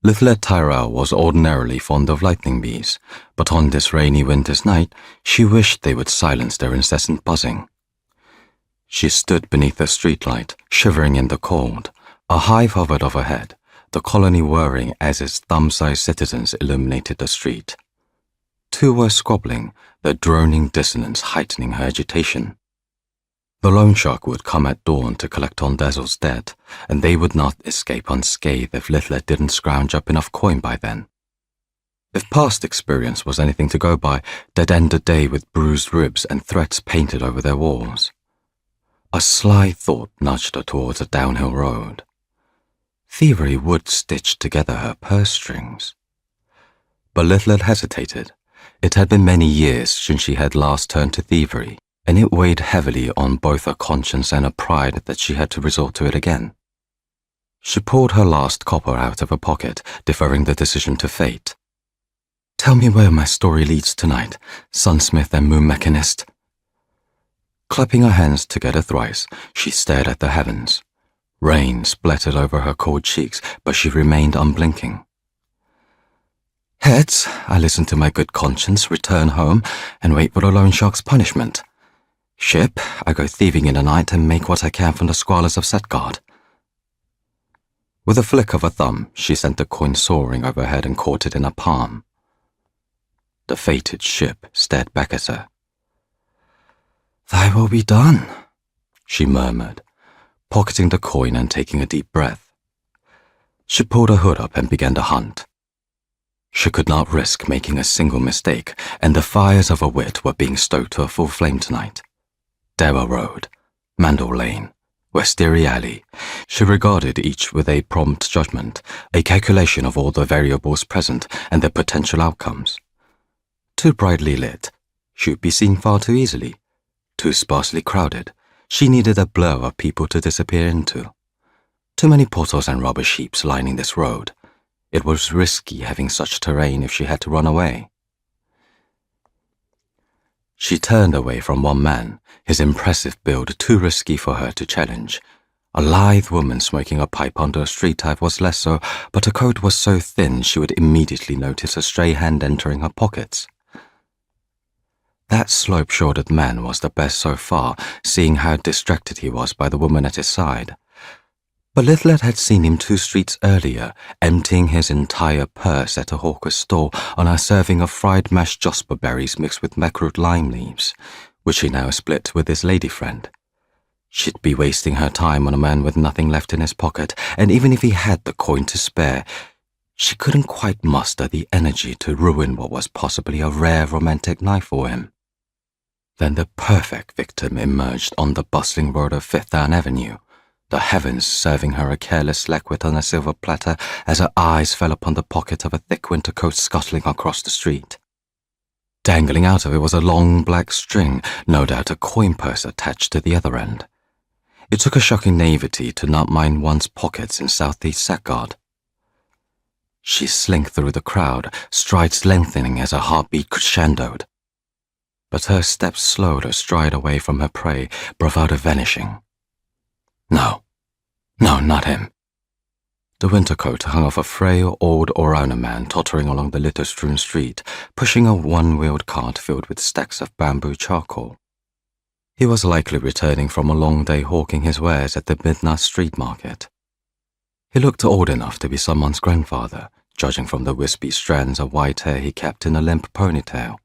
Lythlet Tyrell was ordinarily fond of lightning bees, but on this rainy winter's night she wished they would silence their incessant buzzing. She stood beneath the streetlight, shivering in the cold. A hive hovered overhead, the colony whirring as its thumb-sized citizens illuminated the street. Two were squabbling, their droning dissonance heightening her agitation. The loan shark would come at dawn to collect on Desil's debt, and they would not escape unscathed if Lythlet didn't scrounge up enough coin by then. If past experience was anything to go by, they'd end the day with bruised ribs and threats painted over their walls. A sly thought nudged her towards a downhill road. Thievery would stitch together her purse strings. But Lythlet hesitated. It had been many years since she had last turned to thievery, and it weighed heavily on both her conscience and her pride that she had to resort to it again. She pulled her last copper out of her pocket, deferring the decision to fate. "Tell me where my story leads tonight, sunsmith and moon mechanist." Clapping her hands together thrice, she stared at the heavens. Rain splattered over her cold cheeks, but she remained unblinking. "Heads, I listen to my good conscience, return home, and wait for the loan shark's punishment. Ship, I go thieving in the night and make what I can from the squalors of Setgard." With a flick of her thumb, she sent the coin soaring overhead and caught it in her palm. The fated ship stared back at her. "Thy will be done," she murmured, pocketing the coin and taking a deep breath. She pulled her hood up and began to hunt. She could not risk making a single mistake, and the fires of her wit were being stoked to a full flame tonight. Darrow Road, Mandel Lane, Wisteria Alley. She regarded each with a prompt judgment, a calculation of all the variables present and their potential outcomes. Too brightly lit, she would be seen far too easily. Too sparsely crowded, she needed a blur of people to disappear into. Too many portals and rubbish heaps lining this road. It was risky having such terrain if she had to run away. She turned away from one man, his impressive build too risky for her to challenge. A lithe woman smoking a pipe under a street type was less so, but her coat was so thin she would immediately notice a stray hand entering her pockets. That slope-shouldered man was the best so far, seeing how distracted he was by the woman at his side. But Lythlet had seen him 2 streets earlier, emptying his entire purse at a hawker's stall on a serving of fried mashed josper berries mixed with macroot lime leaves, which he now split with his lady friend. She'd be wasting her time on a man with nothing left in his pocket, and even if he had the coin to spare, she couldn't quite muster the energy to ruin what was possibly a rare romantic night for him. Then the perfect victim emerged on the bustling road of Fifth Down Avenue, the heavens serving her a careless lacquer on a silver platter as her eyes fell upon the pocket of a thick winter coat scuttling across the street. Dangling out of it was a long black string, no doubt a coin purse attached to the other end. It took a shocking naivety to not mind one's pockets in southeast Setgard. She slinked through the crowd, strides lengthening as her heartbeat crescendoed. But her steps slowed her stride away from her prey, bravado vanishing. No, not him. The winter coat hung off a frail, old Orana man tottering along the litter-strewn street, pushing a one-wheeled cart filled with stacks of bamboo charcoal. He was likely returning from a long day hawking his wares at the midnight street market. He looked old enough to be someone's grandfather, judging from the wispy strands of white hair he kept in a limp ponytail.